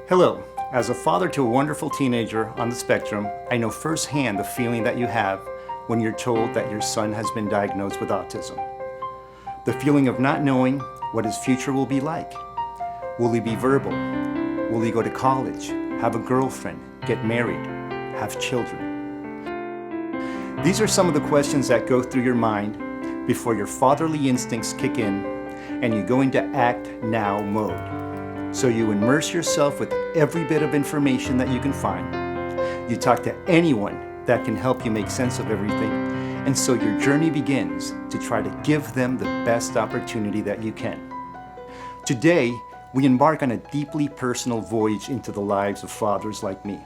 Hello. As a father to a wonderful teenager on the spectrum, I know firsthand the feeling that you have when you're told that your son has been diagnosed with autism. The feeling of not knowing what his future will be like. Will he be verbal? Will he go to college, have a girlfriend, get married, have children? These are some of the questions that go through your mind before your fatherly instincts kick in and you go into act now mode. So you immerse yourself with every bit of information that you can find. You talk to anyone that can help you make sense of everything. And so your journey begins to try to give them the best opportunity that you can. Today, we embark on a deeply personal voyage into the lives of fathers like me.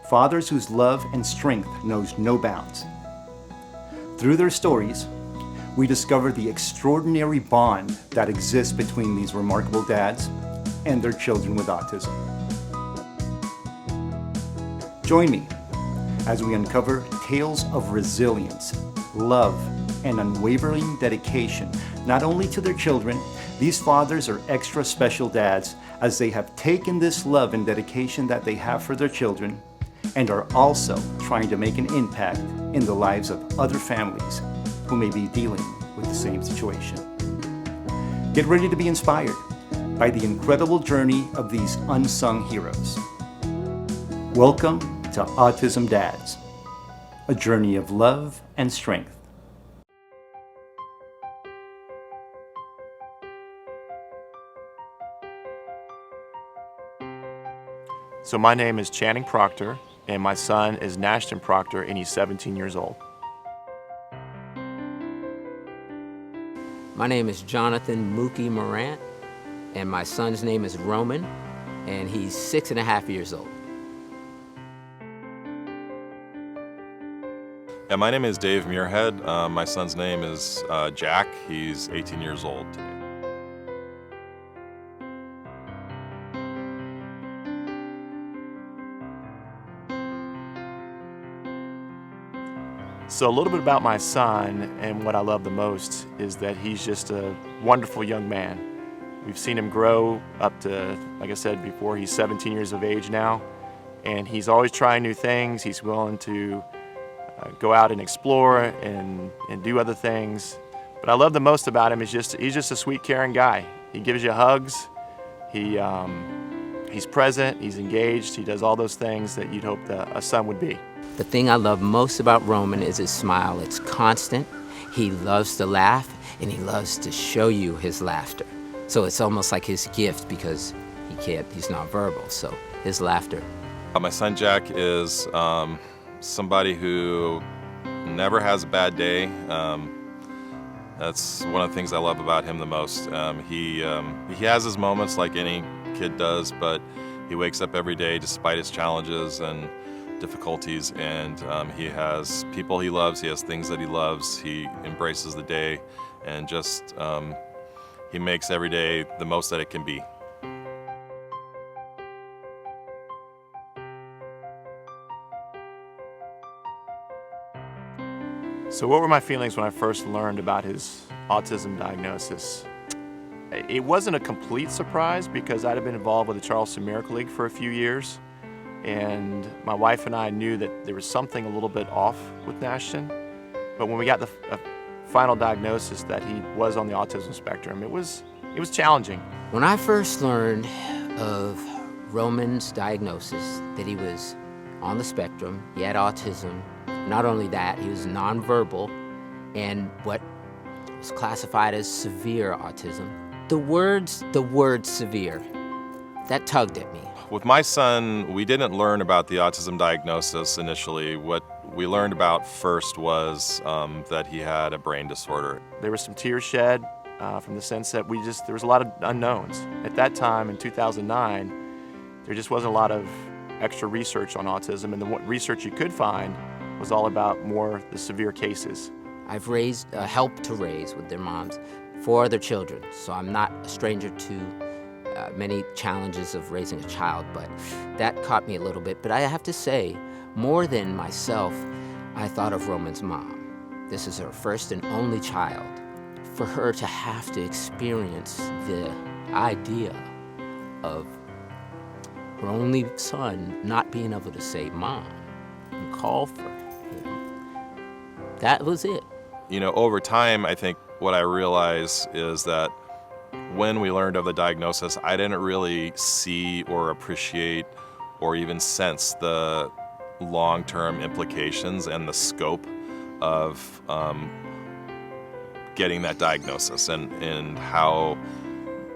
Fathers whose love and strength knows no bounds. Through their stories, we discover the extraordinary bond that exists between these remarkable dads and their children with autism. Join me as we uncover tales of resilience, love, and unwavering dedication, not only to their children. These fathers are extra special dads as they have taken this love and dedication that they have for their children and are also trying to make an impact in the lives of other families who may be dealing with the same situation. Get ready to be inspired by the incredible journey of these unsung heroes. Welcome to Autism Dads, a journey of love and strength. So my name is Channing Proctor, and my son is Ashton Proctor, and he's 17 years old. My name is Jonathan Mookie Morant, and my son's name is Roman, and he's 6.5 years old. Yeah, my name is Dave Muirhead. My son's name is Jack. He's 18 years old today. So a little bit about my son, and what I love the most is that he's just a wonderful young man. We've seen him grow up to, like I said before, he's 17 years of age now, and he's always trying new things. He's willing to go out and explore and do other things. But I love the most about him is he's just a sweet, caring guy. He gives you hugs. He's present. He's engaged. He does all those things that you'd hope a son would be. The thing I love most about Roman is his smile. It's constant. He loves to laugh, and he loves to show you his laughter. So it's almost like his gift because he's nonverbal, so his laughter. My son Jack is somebody who never has a bad day. That's one of the things I love about him the most. He has his moments like any kid does, but he wakes up every day despite his challenges and difficulties, and he has people he loves, he has things that he loves, he embraces the day, and just he makes every day the most that it can be. So what were my feelings when I first learned about his autism diagnosis? It wasn't a complete surprise because I'd have been involved with the Charleston Miracle League for a few years, and my wife and I knew that there was something a little bit off with Ashton. But when we got the final diagnosis that he was on the autism spectrum, it was challenging. When I first learned of Roman's diagnosis, that he was on the spectrum, he had autism, not only that, he was nonverbal, and what was classified as severe autism. The word severe, that tugged at me. With my son, we didn't learn about the autism diagnosis initially. What we learned about first was that he had a brain disorder. There was some tears shed from the sense that there was a lot of unknowns. At that time, in 2009, there just wasn't a lot of extra research on autism, and the research you could find was all about more the severe cases. I've helped to raise with their moms 4 other children, so I'm not a stranger to many challenges of raising a child, but that caught me a little bit. But I have to say, more than myself, I thought of Roman's mom. This is her first and only child. For her to have to experience the idea of her only son, not being able to say mom and call for him. That was it. You know, over time, I think what I realize is that when we learned of the diagnosis, I didn't really see or appreciate or even sense the long-term implications and the scope of getting that diagnosis and how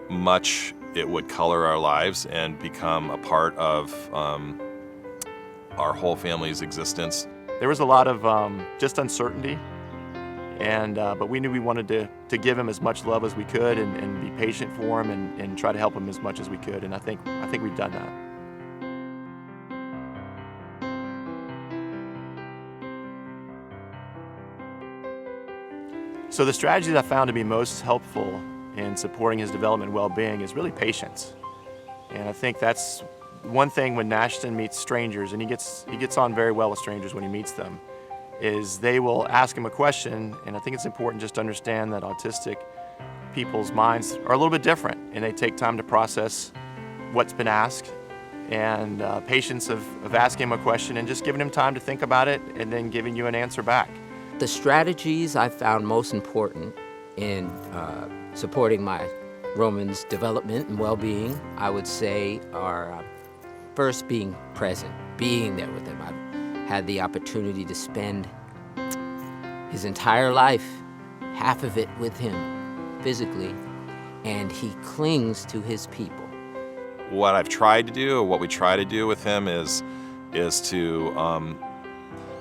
much it would color our lives and become a part of our whole family's existence. There was a lot of just uncertainty, but we knew we wanted to give him as much love as we could and be patient for him and try to help him as much as we could, and I think we've done that. So the strategy that I found to be most helpful in supporting his development and well-being is really patience. And I think that's one thing when Ashton meets strangers, and he gets on very well with strangers when he meets them, is they will ask him a question, and I think it's important just to understand that autistic people's minds are a little bit different, and they take time to process what's been asked, and patience of asking him a question and just giving him time to think about it and then giving you an answer back. The strategies I found most important in supporting my Roman's development and well-being, I would say, are first being present, being there with him. I've had the opportunity to spend his entire life, half of it with him physically, and he clings to his people. What I've tried to do, or what we try to do with him is to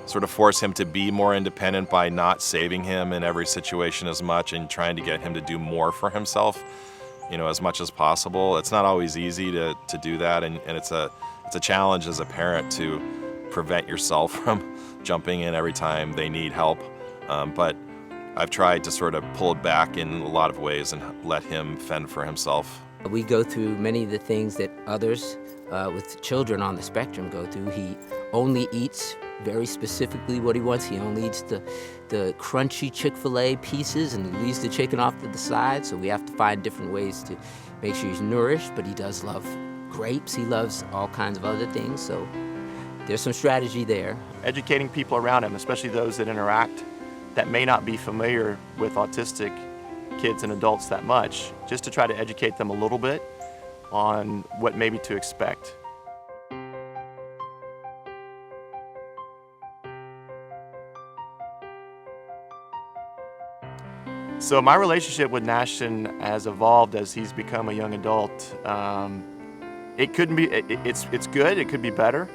sort of force him to be more independent by not saving him in every situation as much and trying to get him to do more for himself, you know, as much as possible. It's not always easy to do that, and it's a challenge as a parent to prevent yourself from jumping in every time they need help. But I've tried to sort of pull it back in a lot of ways and let him fend for himself. We go through many of the things that others with children on the spectrum go through. He only eats very specifically what he wants. He only eats the crunchy Chick-fil-A pieces and he leaves the chicken off to the side, so we have to find different ways to make sure he's nourished, but he does love grapes. He loves all kinds of other things, so there's some strategy there. Educating people around him, especially those that interact, that may not be familiar with autistic kids and adults that much, just to try to educate them a little bit on what maybe to expect. So my relationship with Ashton has evolved as he's become a young adult. It couldn't be. It's good. It could be better.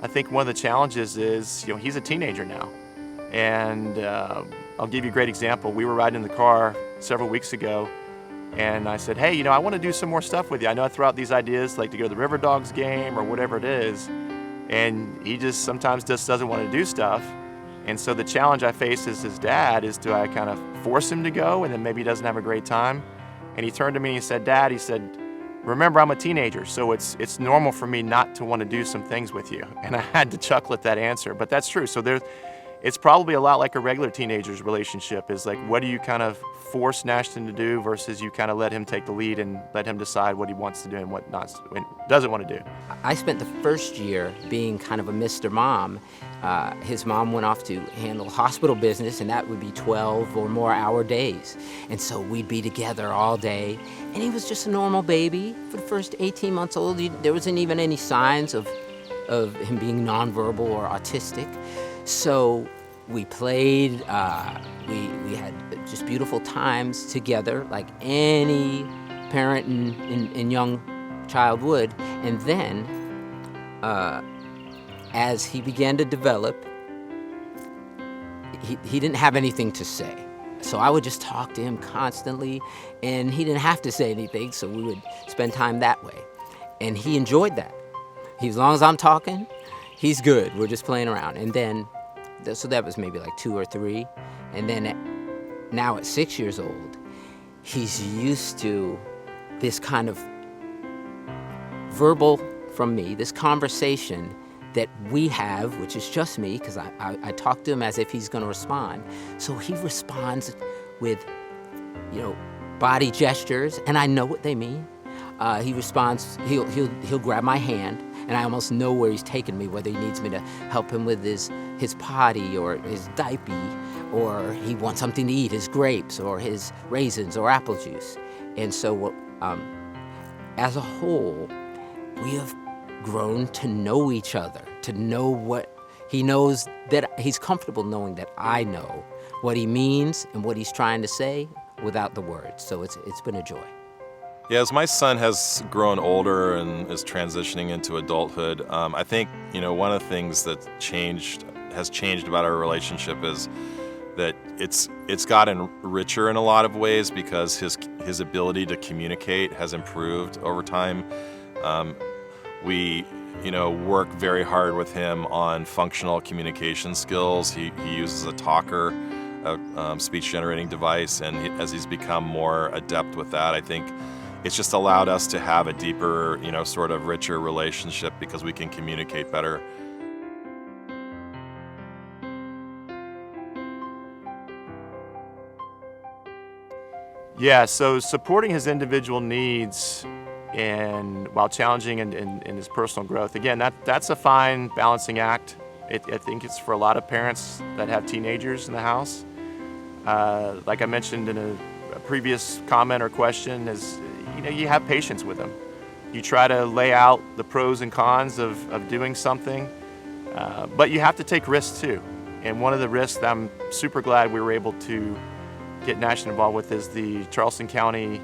I think one of the challenges is, you know, he's a teenager now, and I'll give you a great example. We were riding in the car several weeks ago, and I said, "Hey, you know, I want to do some more stuff with you. I know I throw out these ideas like to go to the River Dogs game or whatever it is," and he just sometimes just doesn't want to do stuff. And so the challenge I face as his dad is, do I kind of force him to go and then maybe he doesn't have a great time? And he turned to me and he said, "Dad," he said, "remember, I'm a teenager, so it's normal for me not to want to do some things with you." And I had to chuckle at that answer, but that's true. So it's probably a lot like a regular teenager's relationship, is like, what do you kind of force Ashton to do versus you kind of let him take the lead and let him decide what he wants to do and what doesn't want to do. I spent the first year being kind of a Mr. Mom. His mom went off to handle hospital business, and that would be 12 or more hour days. And so we'd be together all day. And he was just a normal baby for the first 18 months old. There wasn't even any signs of him being nonverbal or autistic. So we played, we had just beautiful times together, like any parent and young child would. And then, as he began to develop, he didn't have anything to say. So I would just talk to him constantly, and he didn't have to say anything, so we would spend time that way. And he enjoyed that. As long as I'm talking, he's good. We're just playing around. And then, so that was maybe like 2 or 3. And then now at 6 years old, he's used to this kind of verbal from me, this conversation that we have, which is just me, because I talk to him as if he's going to respond. So he responds with, body gestures, and I know what they mean. he responds, he'll grab my hand, and I almost know where he's taking me, whether he needs me to help him with his potty or his diaper, or he wants something to eat, his grapes or his raisins or apple juice. And so as a whole, we have grown to know each other, to know what he knows, that he's comfortable knowing that I know what he means and what he's trying to say without the words. So it's been a joy. Yeah, as my son has grown older and is transitioning into adulthood, I think, one of the things that has changed about our relationship is that it's gotten richer in a lot of ways because his ability to communicate has improved over time. We work very hard with him on functional communication skills. He uses a talker, a speech generating device, and as he's become more adept with that, I think it's just allowed us to have a deeper, sort of richer relationship because we can communicate better. Yeah, so supporting his individual needs and while challenging in his personal growth, again, that's a fine balancing act. I think it's for a lot of parents that have teenagers in the house. Like I mentioned in a previous comment or question, is you have patience with them. You try to lay out the pros and cons of doing something, but you have to take risks too. And one of the risks that I'm super glad we were able to get nationally involved with is the Charleston County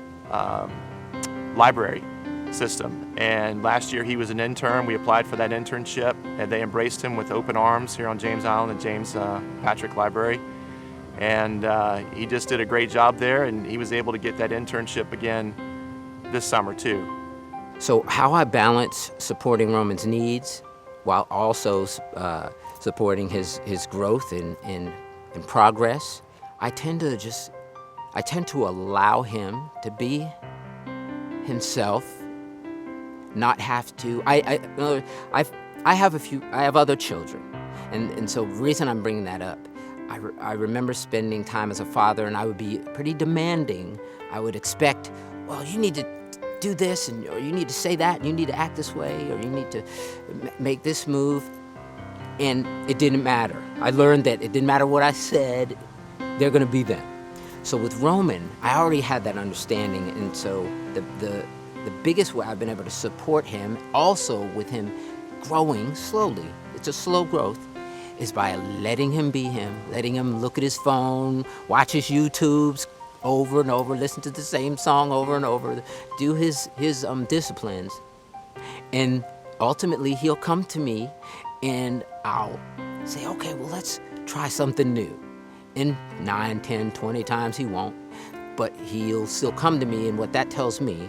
library system. And last year he was an intern. We applied for that internship, and they embraced him with open arms here on James Island at James Patrick Library. And he just did a great job there, and he was able to get that internship again this summer too. So how I balance supporting Roman's needs while also supporting his growth and progress, I tend to allow him to be himself, not have to. I have other children, and so the reason I'm bringing that up, I remember spending time as a father, and I would be pretty demanding. I would expect, well, you need to do this, or you need to say that, and you need to act this way, or you need to make this move. And it didn't matter. I learned that it didn't matter what I said, they're going to be them. So with Roman, I already had that understanding, and so the biggest way I've been able to support him, also with him growing slowly, it's a slow growth, is by letting him be him, letting him look at his phone, watch his YouTubes over and over, listen to the same song over and over, do his disciplines. And ultimately, he'll come to me and I'll say, okay, well, let's try something new. And 9, 10, 20 times he won't, but he'll still come to me, and what that tells me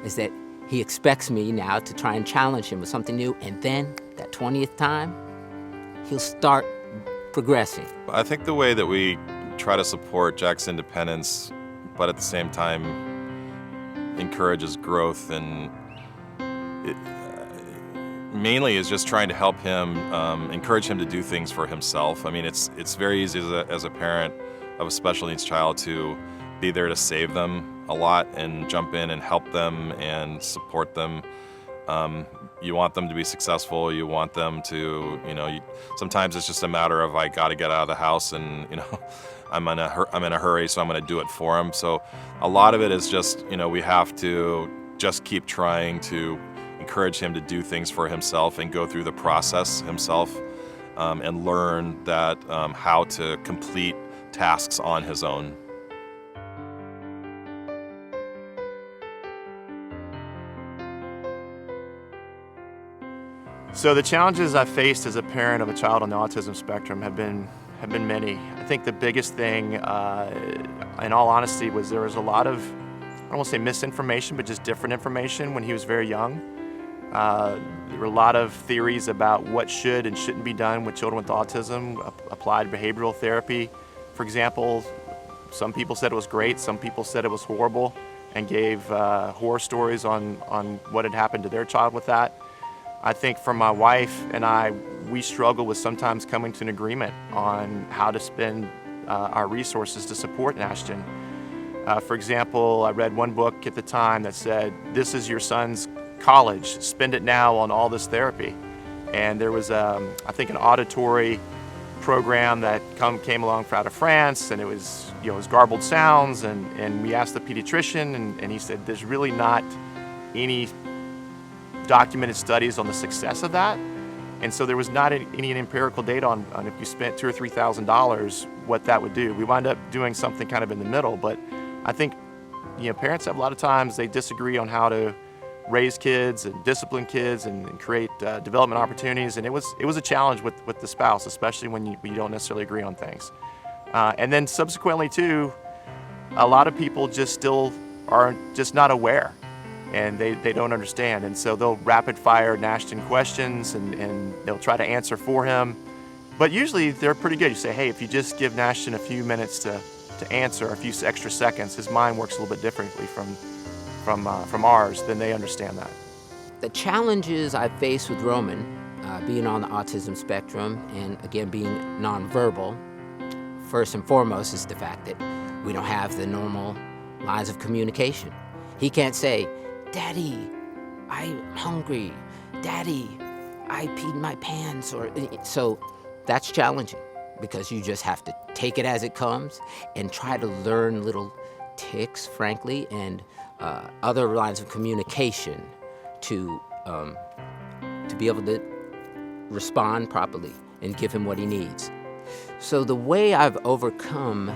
is that he expects me now to try and challenge him with something new, and then that 20th time, he'll start progressing. I think the way that we try to support Jack's independence, but at the same time encourages growth, and mainly is just trying to help him, encourage him to do things for himself. I mean, it's very easy as a parent of a special needs child to be there to save them a lot and jump in and help them and support them. You want them to be successful. You want them to, sometimes it's just a matter of, I got to get out of the house, and I'm in a hurry, so I'm going to do it for him. So a lot of it is just, we have to just keep trying to encourage him to do things for himself and go through the process himself, and learn that how to complete tasks on his own. So the challenges I've faced as a parent of a child on the autism spectrum have been many. I think the biggest thing, in all honesty, was there was a lot of, I don't want to say misinformation, but just different information when he was very young. There were a lot of theories about what should and shouldn't be done with children with autism, applied behavioral therapy. For example, some people said it was great, some people said it was horrible, and gave horror stories on what had happened to their child with that. I think for my wife and I, we struggle with sometimes coming to an agreement on how to spend our resources to support Ashton. For example, I read one book at the time that said, this is your son's college, spend it now on all this therapy. And there was, I think, an auditory program that came along out of France, and it was, it was garbled sounds, and we asked the pediatrician, and he said there's really not any documented studies on the success of that. And so there was not any empirical data on if you spent $2,000 or $3,000, what that would do. We wound up doing something kind of in the middle, but I think parents have a lot of times they disagree on how to raise kids and discipline kids and create development opportunities, and it was a challenge with the spouse, especially when you don't necessarily agree on things. And then subsequently too, a lot of people just still are just not aware, and they don't understand, and so they'll rapid fire Nashton questions and they'll try to answer for him. But usually they're pretty good. You say, hey, if you just give Nashton a few minutes to answer, a few extra seconds, his mind works a little bit differently from ours, then they understand that. The challenges I face with Roman, being on the autism spectrum and again being nonverbal, first and foremost is the fact that we don't have the normal lines of communication. He can't say, Daddy, I'm hungry. Daddy, I peed my pants. So that's challenging because you just have to take it as it comes and try to learn little tics, frankly, and other lines of communication to be able to respond properly and give him what he needs. So the way I've overcome,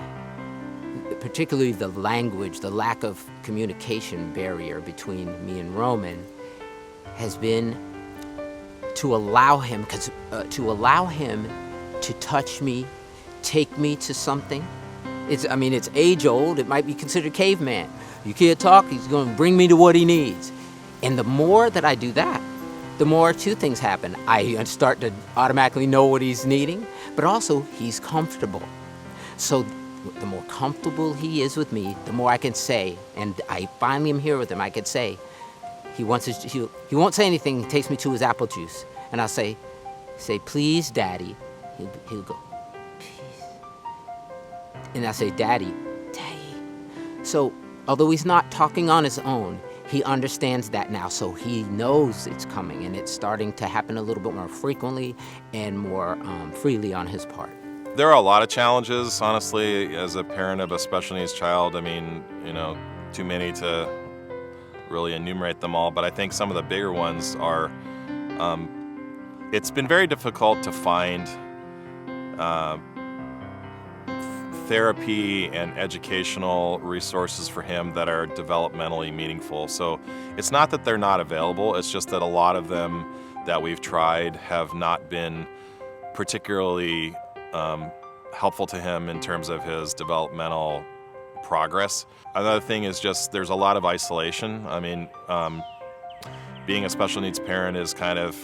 particularly the language, the lack of communication barrier between me and Roman, has been to allow him to touch me, take me to something. It's age old. It might be considered caveman. You can't talk, he's going to bring me to what he needs. And the more that I do that, the more two things happen. I start to automatically know what he's needing, but also he's comfortable. So the more comfortable he is with me, the more I can say, and I finally am here with him, I can say, he won't say anything, he takes me to his apple juice. And I'll say, please, Daddy. He'll go, please. And I'll say, Daddy. So although he's not talking on his own, he understands that now, so he knows it's coming, and it's starting to happen a little bit more frequently and more freely on his part. There are a lot of challenges, honestly, as a parent of a special needs child. Too many to really enumerate them all, but I think some of the bigger ones are, it's been very difficult to find therapy and educational resources for him that are developmentally meaningful. So it's not that they're not available, it's just that a lot of them that we've tried have not been particularly helpful to him in terms of his developmental progress. Another thing is just there's a lot of isolation. Being a special needs parent is kind of,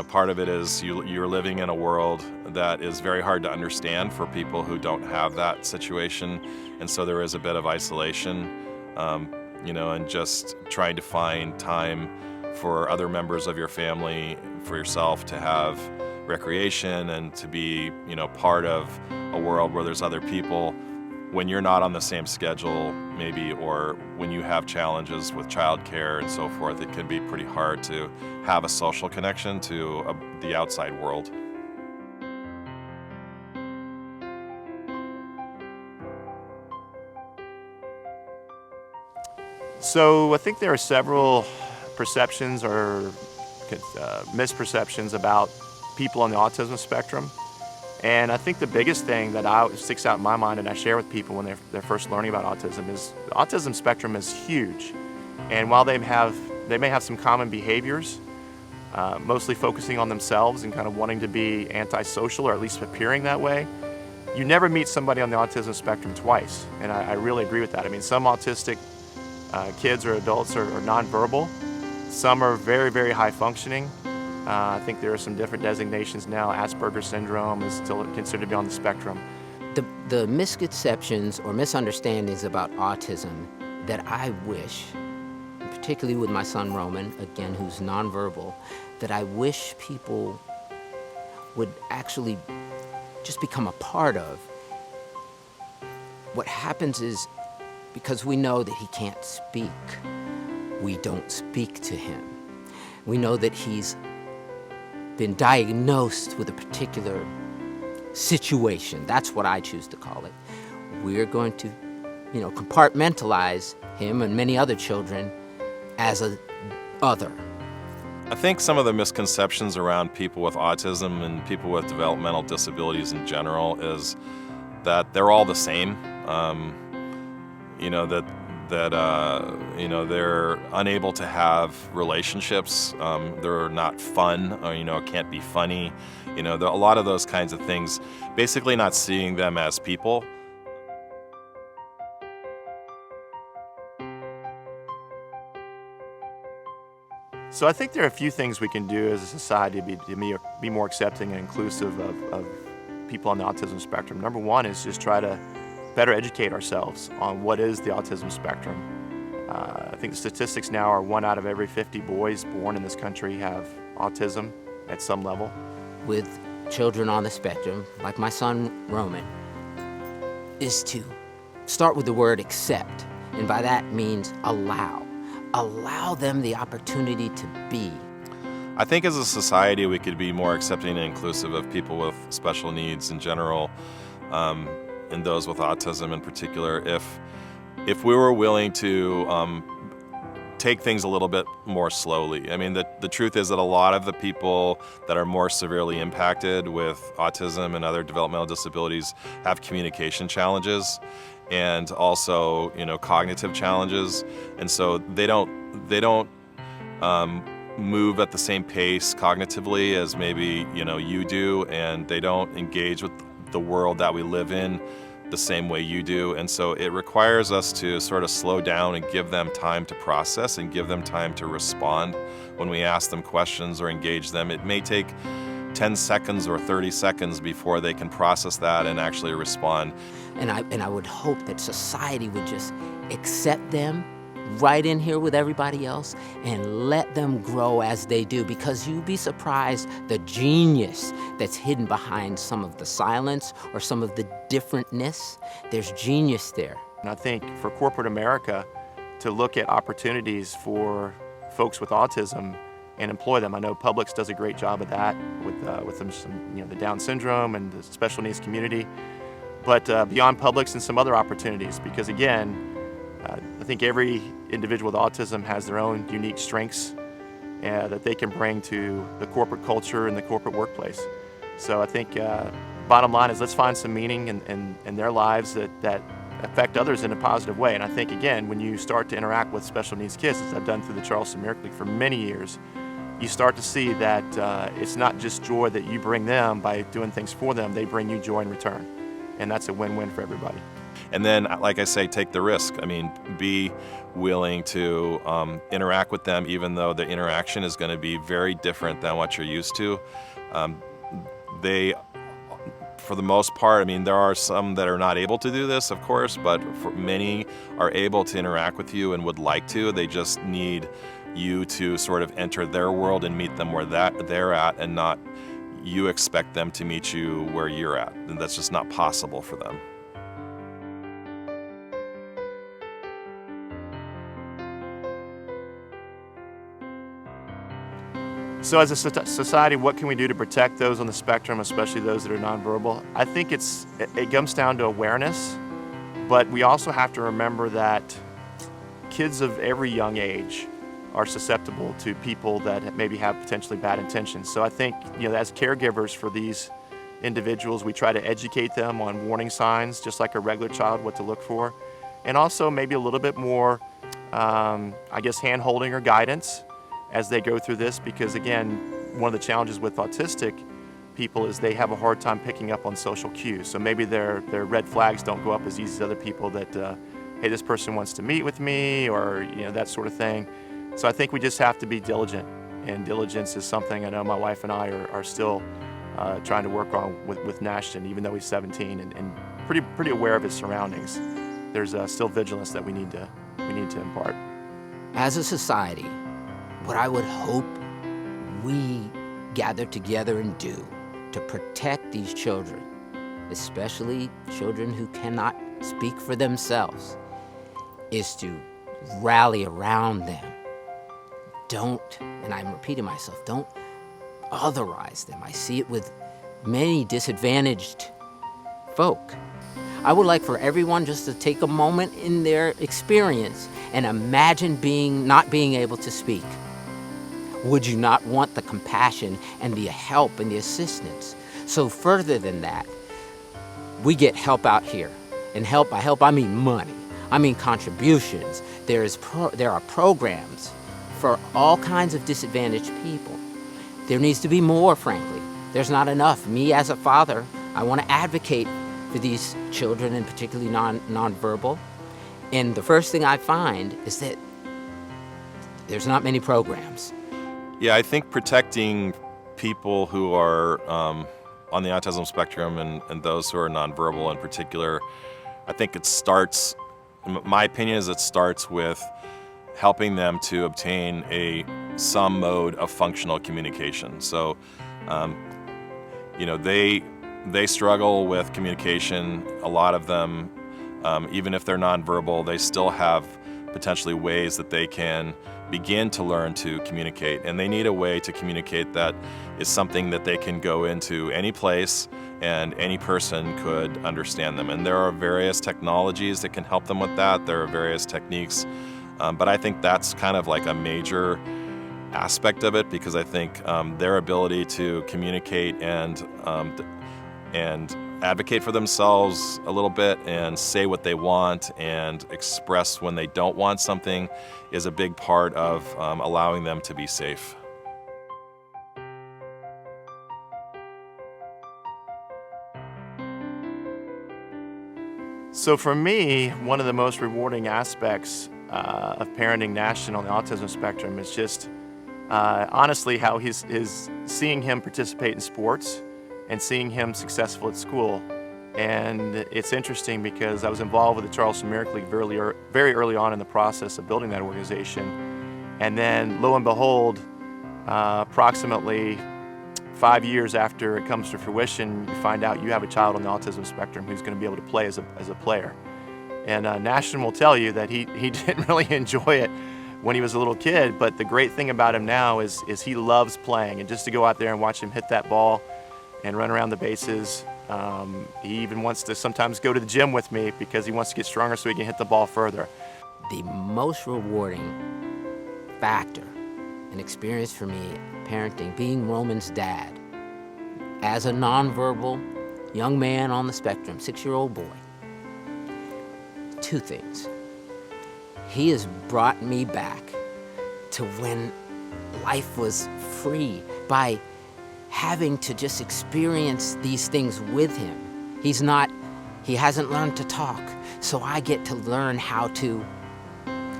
part of it is you're living in a world that is very hard to understand for people who don't have that situation, and so there is a bit of isolation, and just trying to find time for other members of your family, for yourself to have recreation and to be, part of a world where there's other people when you're not on the same schedule, maybe, or when you have challenges with childcare and so forth. It can be pretty hard to have a social connection to the outside world. So I think there are several perceptions or misperceptions about people on the autism spectrum. And I think the biggest thing that sticks out in my mind and I share with people when they're first learning about autism is the autism spectrum is huge. And while they may have some common behaviors, mostly focusing on themselves and kind of wanting to be antisocial or at least appearing that way, you never meet somebody on the autism spectrum twice. And I really agree with that. Some autistic kids or adults are nonverbal. Some are very, very high functioning. I think there are some different designations now. Asperger's syndrome is still considered to be on the spectrum. The misconceptions or misunderstandings about autism that I wish, particularly with my son Roman, again, who's nonverbal, that I wish people would actually just become a part of. What happens is because we know that he can't speak. We don't speak to him. We know that he's been diagnosed with a particular situation. That's what I choose to call it. We're going to, compartmentalize him and many other children as a other. I think some of the misconceptions around people with autism and people with developmental disabilities in general is that they're all the same. They're unable to have relationships. They're not fun, or, can't be funny. A lot of those kinds of things. Basically not seeing them as people. So I think there are a few things we can do as a society to be more accepting and inclusive of people on the autism spectrum. Number one is just try to better educate ourselves on what is the autism spectrum. I think the statistics now are 1 out of every 50 boys born in this country have autism at some level. With children on the spectrum, like my son Roman, is to start with the word accept, and by that means allow. Allow them the opportunity to be. I think as a society we could be more accepting and inclusive of people with special needs in general, and those with autism in particular, if we were willing to take things a little bit more slowly. I mean, the truth is that a lot of the people that are more severely impacted with autism and other developmental disabilities have communication challenges and also, cognitive challenges. And so they don't move at the same pace cognitively as maybe, you do, and they don't engage with the world that we live in the same way you do. And so it requires us to sort of slow down and give them time to process and give them time to respond when we ask them questions or engage them. It may take 10 seconds or 30 seconds before they can process that and actually respond. And I would hope that society would just accept them right in here with everybody else and let them grow as they do, because you'd be surprised the genius that's hidden behind some of the silence or some of the differentness. There's genius there. And I think for corporate America to look at opportunities for folks with autism and employ them. I know Publix does a great job of that with the Down syndrome and the special needs community. But beyond Publix and some other opportunities, because again, I think every individual with autism has their own unique strengths that they can bring to the corporate culture and the corporate workplace. So I think bottom line is let's find some meaning in their lives that affect others in a positive way. And I think, again, when you start to interact with special needs kids, as I've done through the Charleston Miracle League for many years, you start to see that it's not just joy that you bring them by doing things for them, they bring you joy in return. And that's a win-win for everybody. And then, like I say, take the risk. I mean, be willing to interact with them, even though the interaction is going to be very different than what you're used to. They, for the most part, I mean, there are some that are not able to do this, of course, but for many are able to interact with you and would like to. They just need you to sort of enter their world and meet them where they're at, and not you expect them to meet you where you're at. And that's just not possible for them. So as a society, what can we do to protect those on the spectrum, especially those that are nonverbal? I think it comes down to awareness, but we also have to remember that kids of every young age are susceptible to people that maybe have potentially bad intentions. So I think, as caregivers for these individuals, we try to educate them on warning signs, just like a regular child, what to look for, and also maybe a little bit more, hand-holding or guidance as they go through this, because again, one of the challenges with autistic people is they have a hard time picking up on social cues. So maybe their red flags don't go up as easy as other people that, hey, this person wants to meet with me, or that sort of thing. So I think we just have to be diligent, and diligence is something I know my wife and I are still trying to work on with Nashton, even though he's 17 and pretty aware of his surroundings. There's still vigilance that we need to impart. As a society, what I would hope we gather together and do to protect these children, especially children who cannot speak for themselves, is to rally around them. Don't, and I'm repeating myself, don't otherize them. I see it with many disadvantaged folk. I would like for everyone just to take a moment in their experience and imagine not being able to speak. Would you not want the compassion and the help and the assistance? So further than that, we get help out here. And by help, I mean money. I mean contributions. There are programs for all kinds of disadvantaged people. There needs to be more, frankly. There's not enough. Me as a father, I want to advocate for these children, and particularly nonverbal. And the first thing I find is that there's not many programs. Yeah, I think protecting people who are on the autism spectrum and those who are nonverbal in particular, I think it starts, my opinion is it starts with helping them to obtain some mode of functional communication. So, they struggle with communication. A lot of them, even if they're nonverbal, they still have potentially ways that they can begin to learn to communicate. And they need a way to communicate that is something that they can go into any place and any person could understand them. And there are various technologies that can help them with that. There are various techniques. But I think that's kind of like a major aspect of it, because I think their ability to communicate and advocate for themselves a little bit and say what they want and express when they don't want something is a big part of allowing them to be safe. So for me, one of the most rewarding aspects of parenting Nashon on the autism spectrum is just honestly how his seeing him participate in sports and seeing him successful at school. And it's interesting because I was involved with the Charleston Miracle League very early on in the process of building that organization. And then lo and behold, approximately 5 years after it comes to fruition, you find out you have a child on the autism spectrum who's going to be able to play as a player. And Nashon will tell you that he didn't really enjoy it when he was a little kid, but the great thing about him now is he loves playing. And just to go out there and watch him hit that ball and run around the bases, he even wants to sometimes go to the gym with me because he wants to get stronger so he can hit the ball further. The most rewarding factor and experience for me parenting, being Roman's dad, as a nonverbal young man on the spectrum, 6-year-old boy, two things. He has brought me back to when life was free by having to just experience these things with him. He hasn't learned to talk, so I get to learn I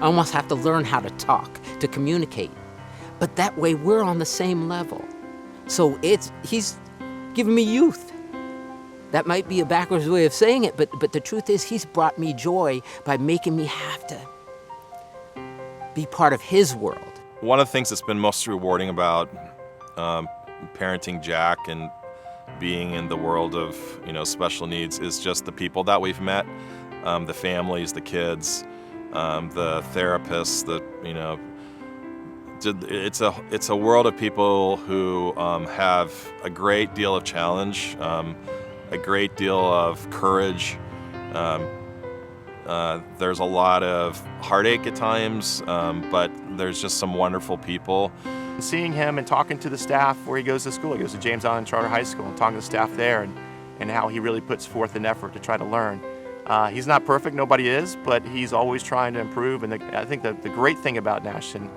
almost have to learn how to talk, to communicate. But that way we're on the same level. So he's giving me youth. That might be a backwards way of saying it, but the truth is he's brought me joy by making me have to be part of his world. One of the things that's been most rewarding about parenting Jack and being in the world of special needs is just the people that we've met, the families, the kids, the therapists. It's a world of people who have a great deal of challenge, a great deal of courage. There's a lot of heartache at times, but there's just some wonderful people. Seeing him and talking to the staff where he goes to school, he goes to James Island Charter High School, and talking to the staff there and how he really puts forth an effort to try to learn. He's not perfect, nobody is, but he's always trying to improve. And I think the great thing about Nashon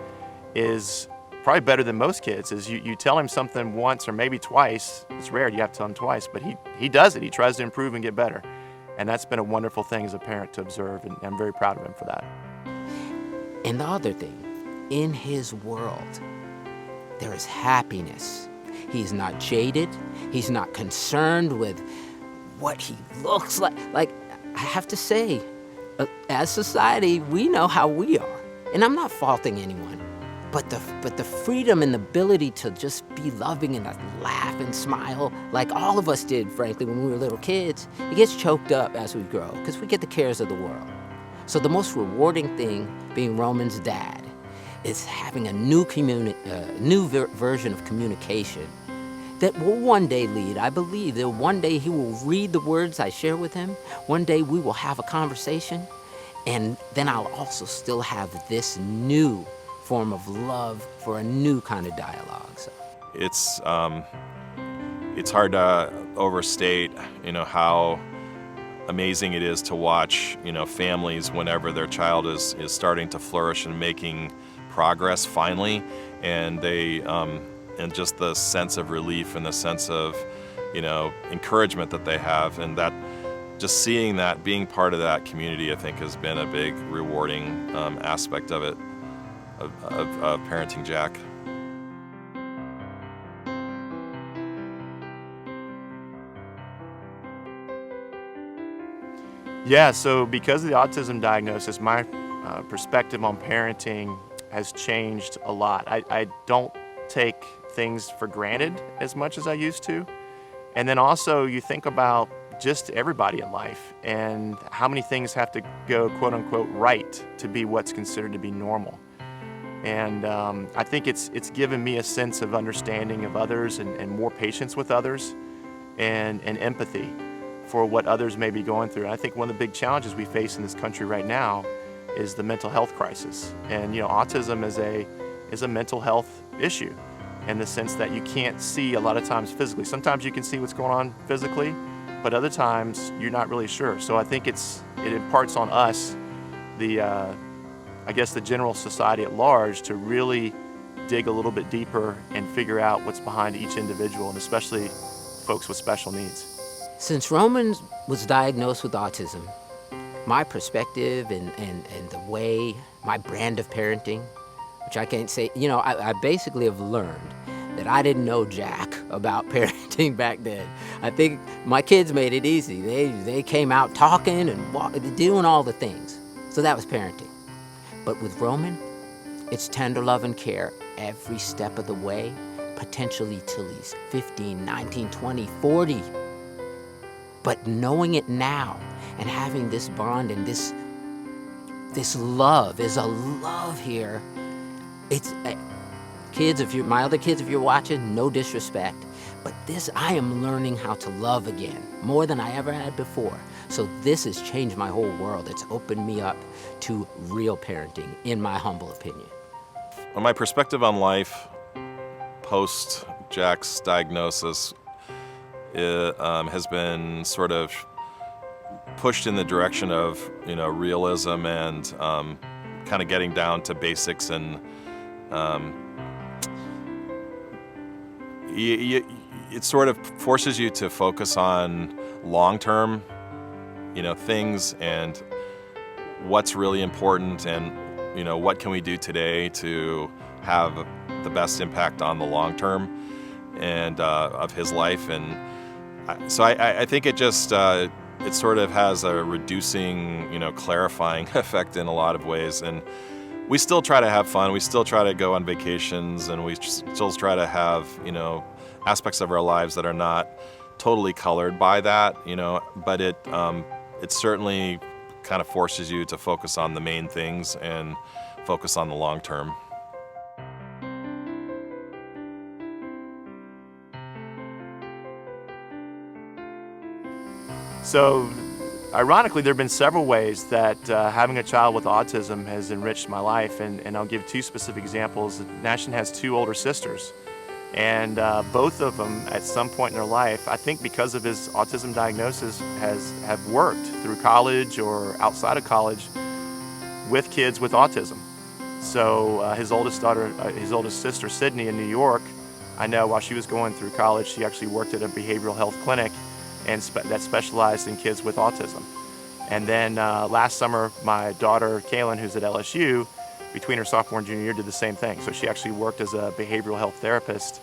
is probably better than most kids is you tell him something once or maybe twice. It's rare you have to tell him twice, but he does it. He tries to improve and get better. And that's been a wonderful thing as a parent to observe, and I'm very proud of him for that. And the other thing, in his world, there is happiness. He's not jaded. He's not concerned with what he looks like. Like, I have to say, as society, we know how we are. And I'm not faulting anyone. But the freedom and the ability to just be loving and laugh and smile like all of us did, frankly, when we were little kids, it gets choked up as we grow because we get the cares of the world. So the most rewarding thing being Roman's dad is having a new version of communication that will one day lead. I believe that one day he will read the words I share with him. One day we will have a conversation, and then I'll also still have this new form of love for a new kind of dialogue. So. It's hard to overstate, how amazing it is to watch, families whenever their child is starting to flourish and making progress finally, and they and just the sense of relief and the sense of encouragement that they have, and that just seeing that, being part of that community, I think has been a big rewarding aspect of it, of parenting Jack. Yeah, so because of the autism diagnosis, my perspective on parenting has changed a lot. I don't take things for granted as much as I used to. And then also you think about just everybody in life and how many things have to go quote unquote right to be what's considered to be normal. And I think it's given me a sense of understanding of others and more patience with others and empathy for what others may be going through. And I think one of the big challenges we face in this country right now is the mental health crisis. And autism is a mental health issue in the sense that you can't see a lot of times physically. Sometimes you can see what's going on physically, but other times you're not really sure. So I think it imparts on us, the general society at large, to really dig a little bit deeper and figure out what's behind each individual, and especially folks with special needs. Since Roman was diagnosed with autism, my perspective and the way, my brand of parenting, which I can't say, I basically have learned that I didn't know jack about parenting back then. I think my kids made it easy. They came out talking and doing all the things. So that was parenting. But with Roman, it's tender love and care every step of the way, potentially till he's 15, 19, 20, 40. But knowing it now and having this bond and this love, there's a love here. It's kids, my other kids, if you're watching, no disrespect, but I am learning how to love again, more than I ever had before. So this has changed my whole world. It's opened me up to real parenting, in my humble opinion. Well, my perspective on life post Jack's diagnosis has been sort of pushed in the direction of realism and kind of getting down to basics, and it sort of forces you to focus on long-term things and what's really important, and what can we do today to have the best impact on the long term and of his life. And so I think it just it sort of has a reducing, clarifying effect in a lot of ways. And we still try to have fun. We still try to go on vacations, and we still try to have, aspects of our lives that are not totally colored by that, but it certainly kind of forces you to focus on the main things and focus on the long term. So, ironically, there have been several ways that having a child with autism has enriched my life, and I'll give two specific examples. Nashon has two older sisters, and both of them, at some point in their life, I think because of his autism diagnosis, have worked through college or outside of college with kids with autism. So his oldest sister, Sydney, in New York, I know while she was going through college, she actually worked at a behavioral health clinic and that specialized in kids with autism. And then last summer, my daughter, Kaylin, who's at LSU, between her sophomore and junior year, did the same thing. So she actually worked as a behavioral health therapist,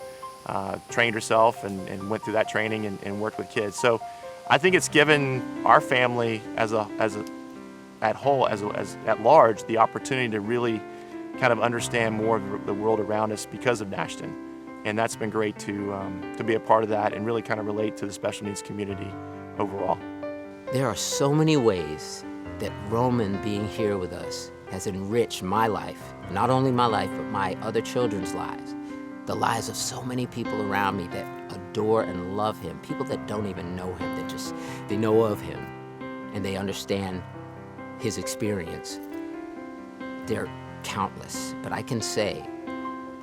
trained herself and went through that training and worked with kids. So I think it's given our family at large, the opportunity to really kind of understand more of the world around us because of Nashon. And that's been great to be a part of that and really kind of relate to the special needs community overall. There are so many ways that Roman being here with us has enriched my life, not only my life, but my other children's lives, the lives of so many people around me that adore and love him, people that don't even know him, they know of him, and they understand his experience. They're countless, but I can say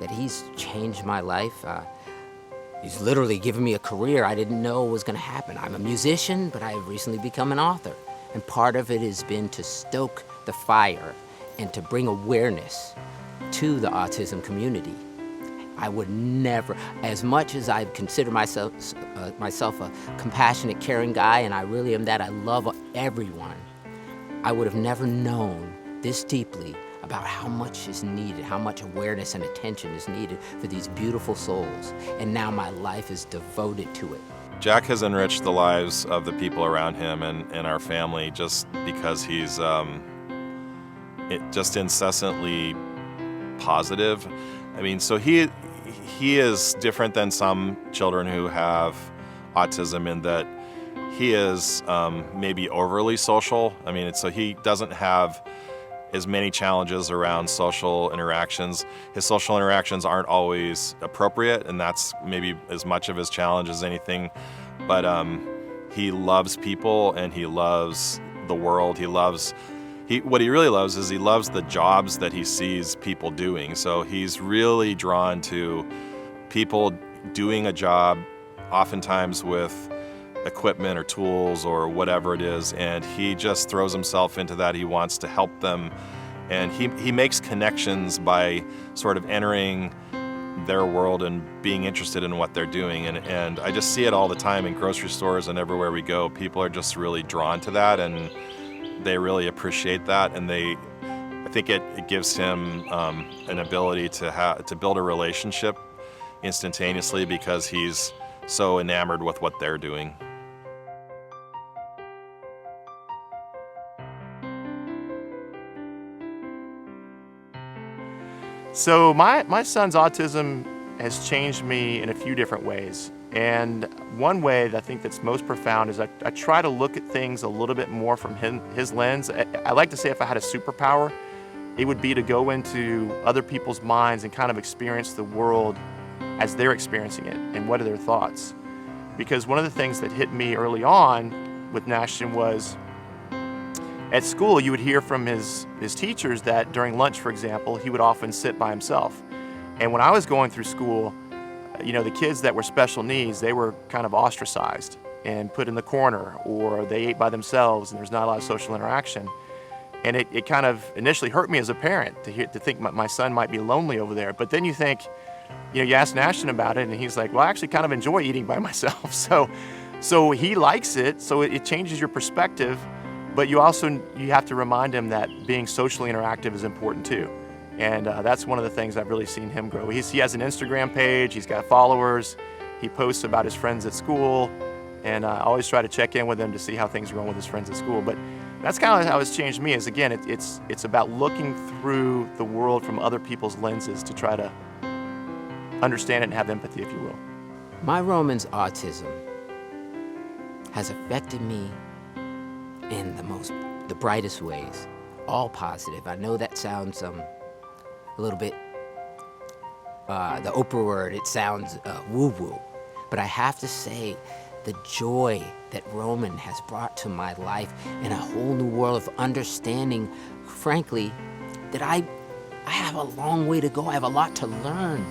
that he's changed my life. He's literally given me a career I didn't know was going to happen. I'm a musician, but I have recently become an author. And part of it has been to stoke the fire and to bring awareness to the autism community. I would never, as much as I consider myself a compassionate, caring guy, and I really am that, I love everyone, I would have never known this deeply about how much is needed, how much awareness and attention is needed for these beautiful souls. And now my life is devoted to it. Jack has enriched the lives of the people around him and our family just because he's just incessantly positive. I mean, so he is different than some children who have autism in that he is maybe overly social. I mean, so he doesn't have as many challenges around social interactions. His social interactions aren't always appropriate, and that's maybe as much of his challenge as anything. But he loves people and he loves the world. What he really loves is he loves the jobs that he sees people doing. So he's really drawn to people doing a job, oftentimes with equipment or tools or whatever it is, and he just throws himself into that. He wants to help them, and he makes connections by sort of entering their world and being interested in what they're doing. And I just see it all the time in grocery stores and everywhere we go. People are just really drawn to that, and they really appreciate that, and I think it gives him an ability to build a relationship instantaneously because he's so enamored with what they're doing. So my son's autism has changed me in a few different ways. And one way that I think that's most profound is I try to look at things a little bit more from his lens. I like to say if I had a superpower, it would be to go into other people's minds and kind of experience the world as they're experiencing it and what are their thoughts. Because one of the things that hit me early on with Nashton was at school, you would hear from his teachers that during lunch, for example, he would often sit by himself. And when I was going through school, the kids that were special needs, they were kind of ostracized and put in the corner, or they ate by themselves and there's not a lot of social interaction. And it kind of initially hurt me as a parent to think my son might be lonely over there. But then you think, you ask Nashton about it and he's like, well, I actually kind of enjoy eating by myself. So he likes it, so it changes your perspective. But you have to remind him that being socially interactive is important too. And that's one of the things I've really seen him grow. He has an Instagram page, he's got followers, he posts about his friends at school, and I always try to check in with him to see how things are going with his friends at school. But that's kind of how it's changed me, is again, it's about looking through the world from other people's lenses to try to understand it and have empathy, if you will. My Roman's autism has affected me in the brightest ways, all positive. I know that sounds a little bit, the Oprah word, it sounds woo-woo, but I have to say the joy that Roman has brought to my life in a whole new world of understanding, frankly, that I have a long way to go. I have a lot to learn.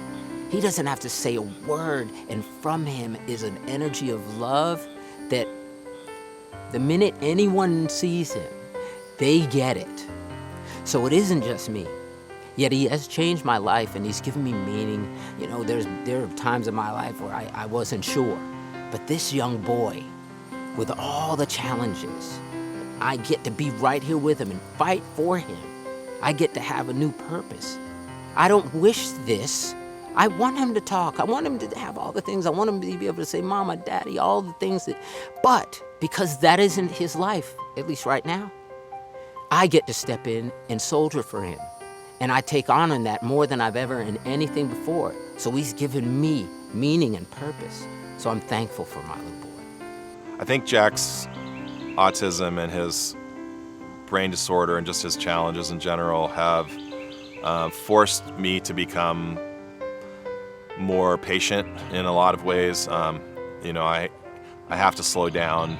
He doesn't have to say a word, and from him is an energy of love that the minute anyone sees him, they get it. So it isn't just me. Yet he has changed my life and he's given me meaning. There are times in my life where I wasn't sure. But this young boy, with all the challenges, I get to be right here with him and fight for him. I get to have a new purpose. I don't wish this. I want him to talk. I want him to have all the things. I want him to be able to say, Mama, Daddy, all the things but because that isn't his life, at least right now, I get to step in and soldier for him. And I take honor in that more than I've ever in anything before. So he's given me meaning and purpose. So I'm thankful for my little boy. I think Jack's autism and his brain disorder and just his challenges in general have forced me to become more patient in a lot of ways. I have to slow down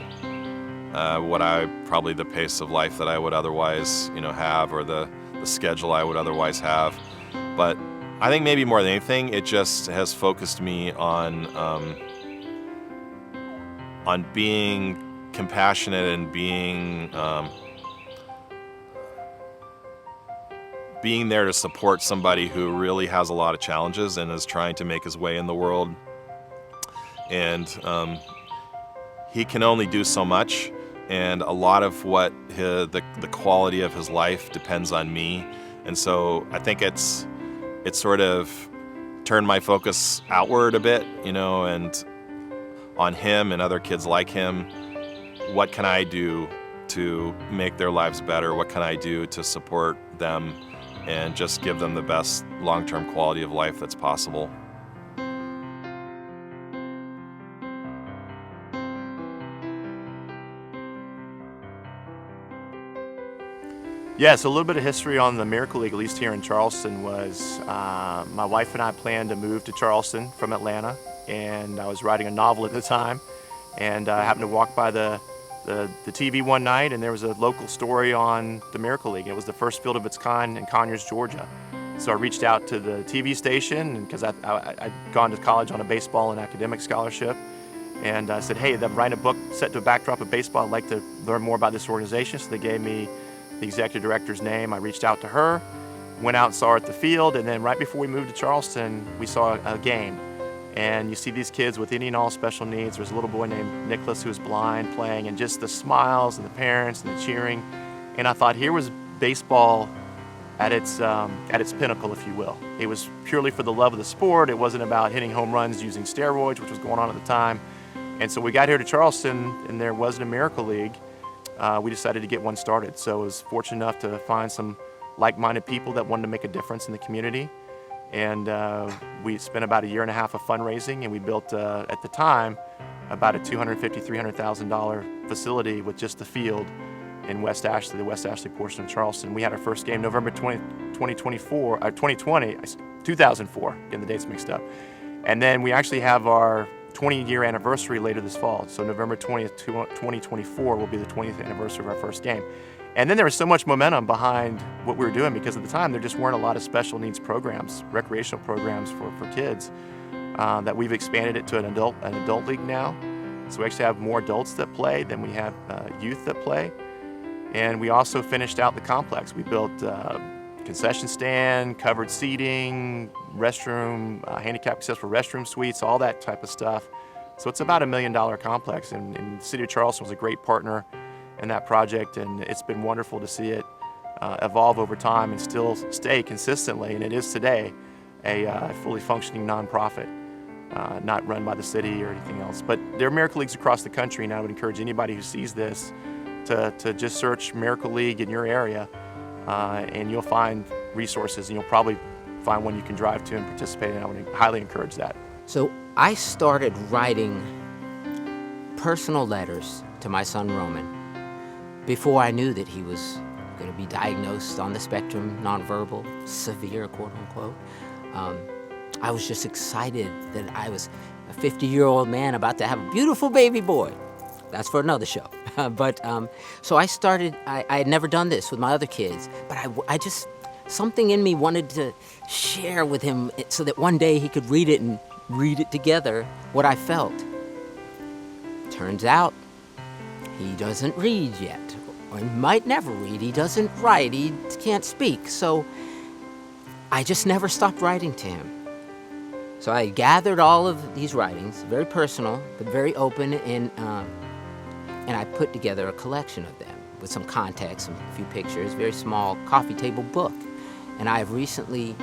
probably the pace of life that I would otherwise, have, or the schedule I would otherwise have. But I think maybe more than anything, it just has focused me on being compassionate and being there to support somebody who really has a lot of challenges and is trying to make his way in the world. And he can only do so much, and a lot of what the quality of his life depends on me. And so I think it's sort of turned my focus outward a bit, and on him and other kids like him. What can I do to make their lives better? What can I do to support them and just give them the best long-term quality of life that's possible? Yeah, so a little bit of history on the Miracle League, at least here in Charleston, was my wife and I planned to move to Charleston from Atlanta, and I was writing a novel at the time, and I happened to walk by the TV one night, and there was a local story on the Miracle League. It was the first field of its kind in Conyers, Georgia. So I reached out to the TV station, because I'd gone to college on a baseball and academic scholarship, and I said, hey, I'm writing a book set to a backdrop of baseball. I'd like to learn more about this organization. So they gave me the executive director's name. I reached out to her, went out and saw her at the field, and then right before we moved to Charleston, we saw a game. And you see these kids with any and all special needs. There's a little boy named Nicholas who was blind playing, and just the smiles and the parents and the cheering. And I thought, here was baseball at its pinnacle, if you will. It was purely for the love of the sport. It wasn't about hitting home runs using steroids, which was going on at the time. And so we got here to Charleston, and there wasn't a Miracle League. We decided to get one started. So I was fortunate enough to find some like-minded people that wanted to make a difference in the community. And we spent about a year and a half of fundraising, and we built, at the time, about a $250,000, $300,000 facility with just the field in West Ashley, the West Ashley portion of Charleston. We had our first game November 2004, getting the dates mixed up. And then we actually have our 20-year anniversary later this fall. So November 20th, 2024 will be the 20th anniversary of our first game. And then there was so much momentum behind what we were doing, because at the time there just weren't a lot of special needs programs, recreational programs for kids, that we've expanded it to an adult league now. So we actually have more adults that play than we have youth that play. And we also finished out the complex. We built concession stand, covered seating, restroom, handicap accessible restroom suites, all that type of stuff. So it's about $1 million complex, and the city of Charleston was a great partner in that project, and it's been wonderful to see it evolve over time and still stay consistently, and it is today, a fully functioning nonprofit, not run by the city or anything else. But there are Miracle Leagues across the country, and I would encourage anybody who sees this to just search Miracle League in your area, and you'll find resources, and you'll probably find one you can drive to and participate in. I would highly encourage that. So I started writing personal letters to my son Roman before I knew that he was going to be diagnosed on the spectrum, nonverbal, severe, quote unquote. I was just excited that I was a 50-year-old man about to have a beautiful baby boy. That's for another show. So I started, I had never done this with my other kids, but I just, something in me wanted to share with him so that one day he could read it and read it together, what I felt. Turns out, he doesn't read yet, or he might never read. He doesn't write, he can't speak. So I just never stopped writing to him. So I gathered all of these writings, very personal, but very open, and I put together a collection of them with some context, a few pictures, very small coffee table book. And I've recently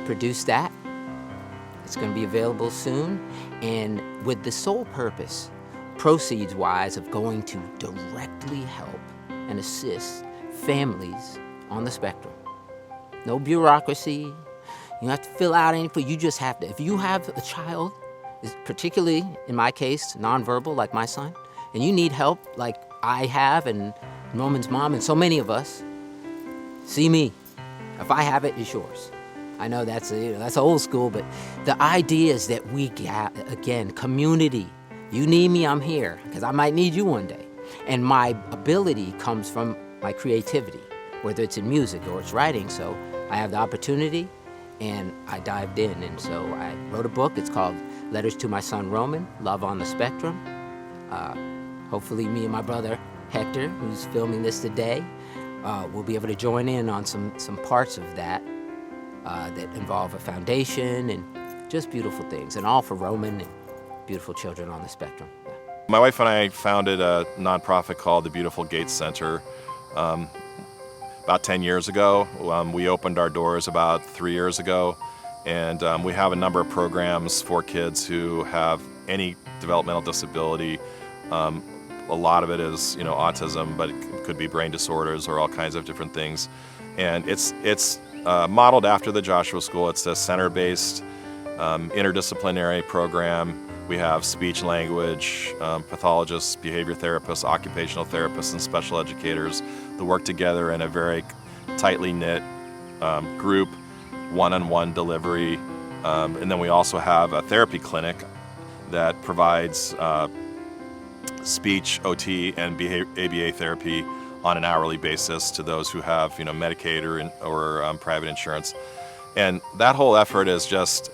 produced that. It's going to be available soon, and with the sole purpose, proceeds-wise, of going to directly help and assist families on the spectrum. No bureaucracy. You don't have to fill out anything. You just have to. If you have a child, particularly in my case, nonverbal like my son, and you need help like I have and Roman's mom, and so many of us, see me. If I have it, it's yours. I know that's old school, but the idea is that we get, again, community. You need me, I'm here, because I might need you one day. And my ability comes from my creativity, whether it's in music or it's writing. So I have the opportunity, and I dived in. And so I wrote a book. It's called Letters to My Son Roman, Love on the Spectrum. Hopefully me and my brother Hector, who's filming this today, will be able to join in on some parts of that that involve a foundation and just beautiful things, and all for Roman and beautiful children on the spectrum. My wife and I founded a nonprofit called the Beautiful Gates Center about 10 years ago. We opened our doors about 3 years ago, and we have a number of programs for kids who have any developmental disability. A lot of it is, autism, but it could be brain disorders or all kinds of different things. And it's modeled after the Joshua School. It's a center-based, interdisciplinary program. We have speech language, pathologists, behavior therapists, occupational therapists, and special educators that work together in a very tightly knit group, one-on-one delivery. And then we also have a therapy clinic that provides speech, OT, and ABA therapy on an hourly basis to those who have, Medicaid or private insurance. And that whole effort is just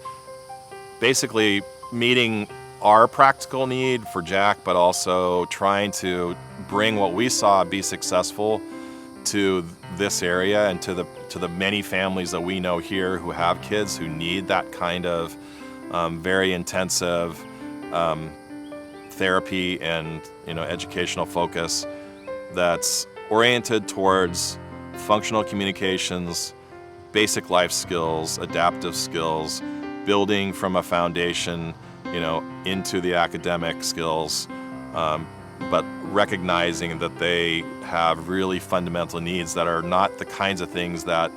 basically meeting our practical need for Jack, but also trying to bring what we saw be successful to this area and to the many families that we know here who have kids who need that kind of very intensive therapy and educational focus that's oriented towards functional communications, basic life skills, adaptive skills, building from a foundation into the academic skills, but recognizing that they have really fundamental needs that are not the kinds of things that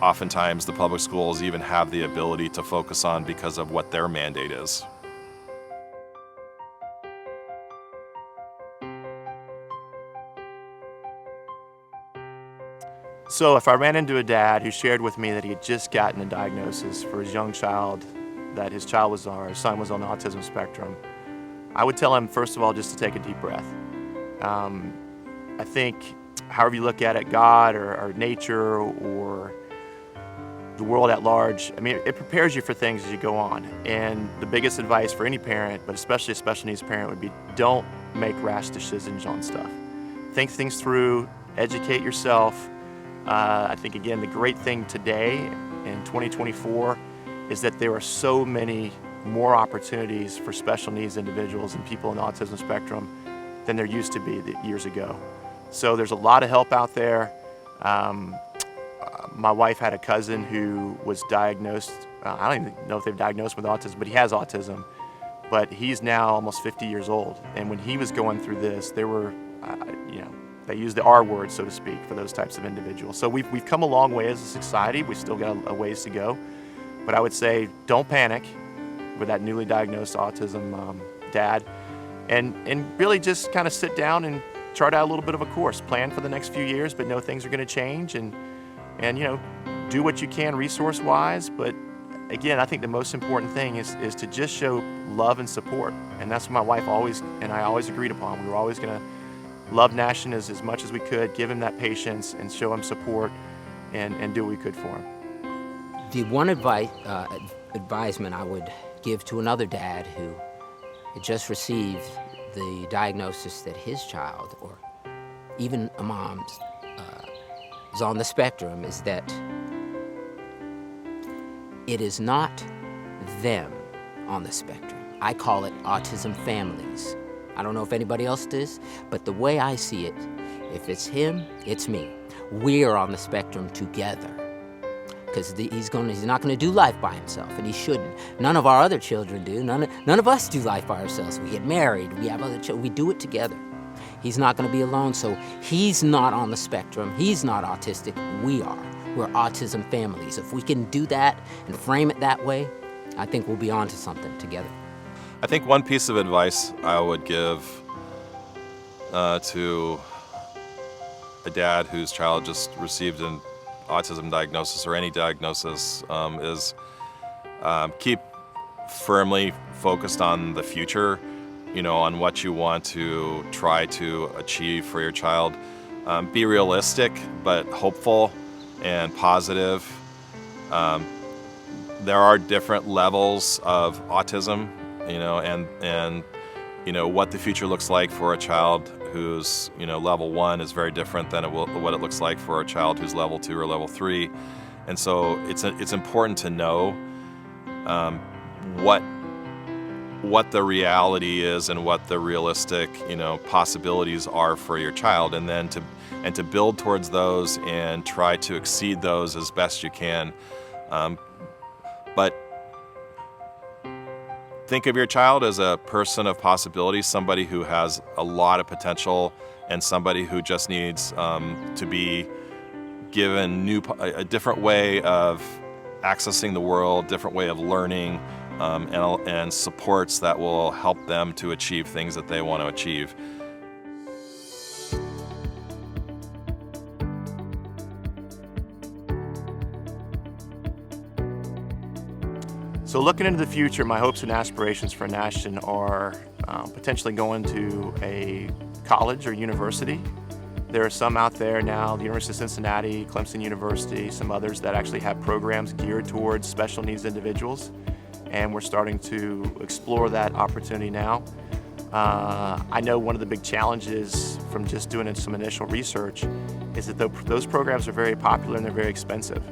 oftentimes the public schools even have the ability to focus on because of what their mandate is. So if I ran into a dad who shared with me that he had just gotten a diagnosis for his young child, that his son was on the autism spectrum, I would tell him, first of all, just to take a deep breath. I think however you look at it, God or nature or the world at large, it prepares you for things as you go on. And the biggest advice for any parent, but especially a special needs parent, would be don't make rash decisions on stuff. Think things through, educate yourself. I think, again, the great thing today in 2024 is that there are so many more opportunities for special needs individuals and people in the autism spectrum than there used to be years ago. So there's a lot of help out there. My wife had a cousin who was diagnosed, I don't even know if they've diagnosed him with autism, but he has autism. But he's now almost 50 years old. And when he was going through this, there were, they use the R word, so to speak, for those types of individuals. So we've come a long way as a society. We still got a ways to go. But I would say don't panic with that newly diagnosed autism dad. And really just kind of sit down and chart out a little bit of a course. Plan for the next few years, but know things are going to change. And do what you can resource-wise. But again, I think the most important thing is to just show love and support. And that's what my wife and I always agreed upon. We were always going to love Nashon as much as we could, give him that patience and show him support and do what we could for him. The one advisement I would give to another dad who had just received the diagnosis that his child, or even a mom's, is on the spectrum, is that it is not them on the spectrum. I call it autism families. I don't know if anybody else does, but the way I see it, if it's him, it's me. We're on the spectrum together. Because he's not going to do life by himself, and he shouldn't. None of our other children do. None of us do life by ourselves. We get married. We have other children. We do it together. He's not going to be alone, so he's not on the spectrum. He's not autistic. We are. We're autism families. If we can do that and frame it that way, I think we'll be on to something together. I think one piece of advice I would give to a dad whose child just received an autism diagnosis or any diagnosis is keep firmly focused on the future, on what you want to try to achieve for your child. Be realistic, but hopeful and positive. There are different levels of autism, and what the future looks like for a child who's, level 1 is very different than what it looks like for a child who's level 2 or level 3. And so it's important to know what the reality is and what the realistic, possibilities are for your child, and then to build towards those and try to exceed those as best you can. But think of your child as a person of possibilities, somebody who has a lot of potential, and somebody who just needs to be given a different way of accessing the world, different way of learning, and supports that will help them to achieve things that they want to achieve. So looking into the future, my hopes and aspirations for Ashton are potentially going to a college or university. There are some out there now, the University of Cincinnati, Clemson University, some others that actually have programs geared towards special needs individuals, and we're starting to explore that opportunity now. I know one of the big challenges from just doing some initial research is that those programs are very popular and they're very expensive.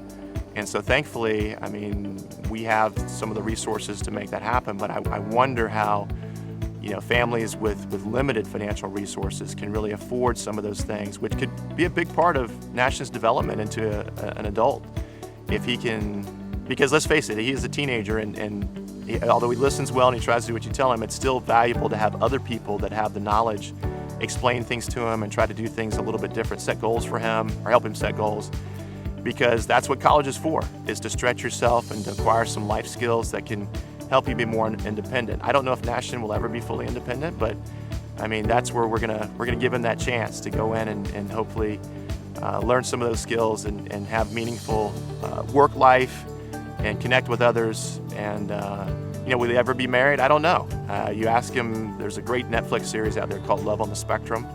And so thankfully, we have some of the resources to make that happen, but I wonder how families with limited financial resources can really afford some of those things, which could be a big part of Nash's development into an adult. If he can, because let's face it, he is a teenager, and although he listens well and he tries to do what you tell him, it's still valuable to have other people that have the knowledge explain things to him and try to do things a little bit different, set goals for him or help him set goals. Because that's what college is for, is to stretch yourself and to acquire some life skills that can help you be more independent. I don't know if Nashton will ever be fully independent, but that's where we're gonna give him that chance to go in and hopefully learn some of those skills and have meaningful work life and connect with others. And will he ever be married? I don't know. You ask him. There's a great Netflix series out there called Love on the Spectrum.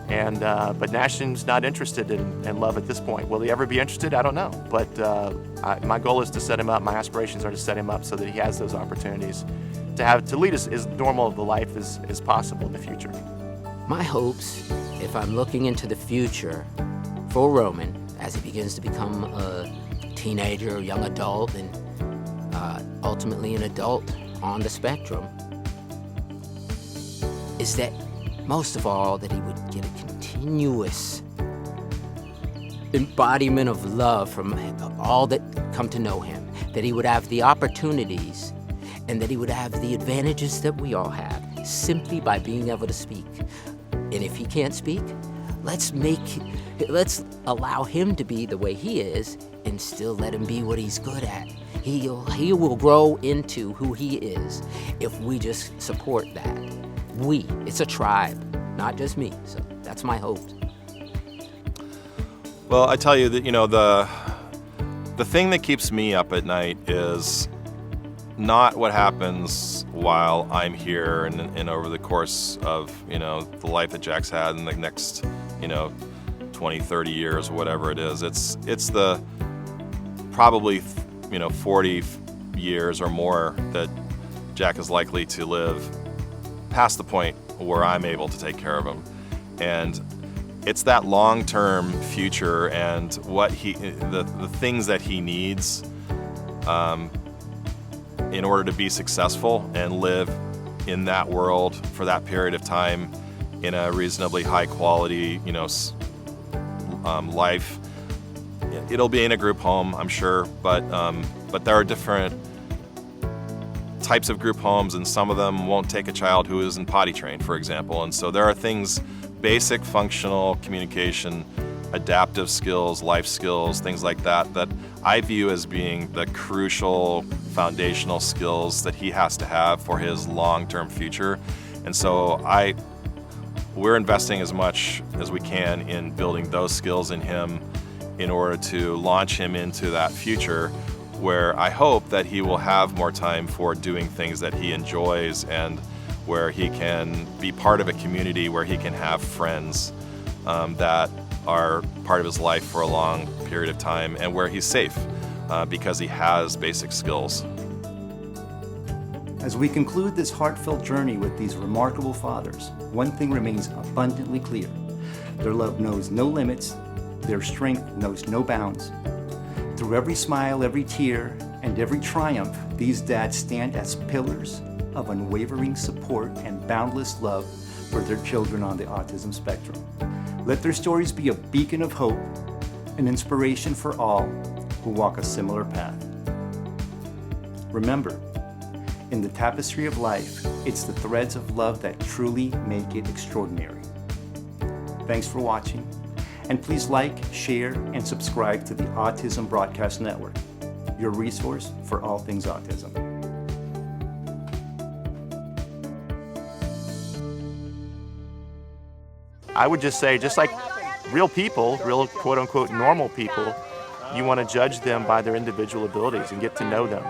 But Nashton's not interested in love at this point. Will he ever be interested? I don't know. But my goal is to set him up. My aspirations are to set him up so that he has those opportunities to lead as normal of a life as possible in the future. My hopes, if I'm looking into the future for Roman as he begins to become a teenager, young adult, and ultimately an adult on the spectrum, is that most of all, that he would get a continuous embodiment of love from all that come to know him, that he would have the opportunities and that he would have the advantages that we all have simply by being able to speak. And if he can't speak, let's allow him to be the way he is and still let him be what he's good at. He will grow into who he is if we just support that. It's a tribe, not just me. So that's my hope. Well, I tell you that, the thing that keeps me up at night is not what happens while I'm here and over the course of, the life that Jack's had in the next, 20, 30 years, whatever it is. It's the probably, 40 years or more that Jack is likely to live past the point where I'm able to take care of him. And it's that long-term future and what the things that he needs in order to be successful and live in that world for that period of time in a reasonably high quality, life. It'll be in a group home, I'm sure, but there are different types of group homes, and some of them won't take a child who isn't potty trained, for example. And so there are things, basic functional communication, adaptive skills, life skills, things like that I view as being the crucial foundational skills that he has to have for his long-term future. And so we're investing as much as we can in building those skills in him in order to launch him into that future where I hope that he will have more time for doing things that he enjoys and where he can be part of a community, where he can have friends that are part of his life for a long period of time, and where he's safe because he has basic skills. As we conclude this heartfelt journey with these remarkable fathers, one thing remains abundantly clear. Their love knows no limits, their strength knows no bounds. Through every smile, every tear, and every triumph, these dads stand as pillars of unwavering support and boundless love for their children on the autism spectrum. Let their stories be a beacon of hope, an inspiration for all who walk a similar path. Remember, in the tapestry of life, it's the threads of love that truly make it extraordinary. Thanks for watching, and please like, share, and subscribe to the Autism Broadcast Network, your resource for all things autism. I would just say, just like real people, real quote-unquote normal people, you want to judge them by their individual abilities and get to know them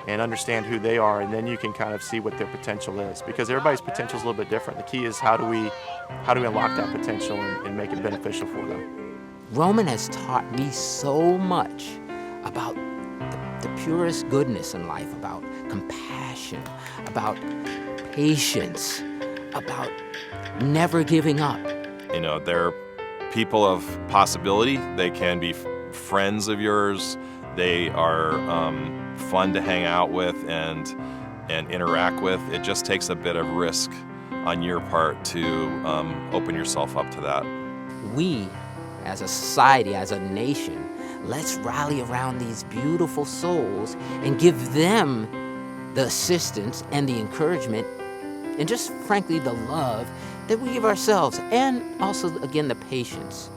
and understand who they are, and then you can kind of see what their potential is, because everybody's potential is a little bit different. The key is how do we unlock that potential and make it beneficial for them. Roman has taught me so much about the purest goodness in life, about compassion, about patience, about never giving up. You know, they're people of possibility. They can be friends of yours. They are fun to hang out with and interact with. It just takes a bit of risk on your part to open yourself up to that. We, as a society, as a nation, let's rally around these beautiful souls and give them the assistance and the encouragement and just frankly the love that we give ourselves, and also, again, the patience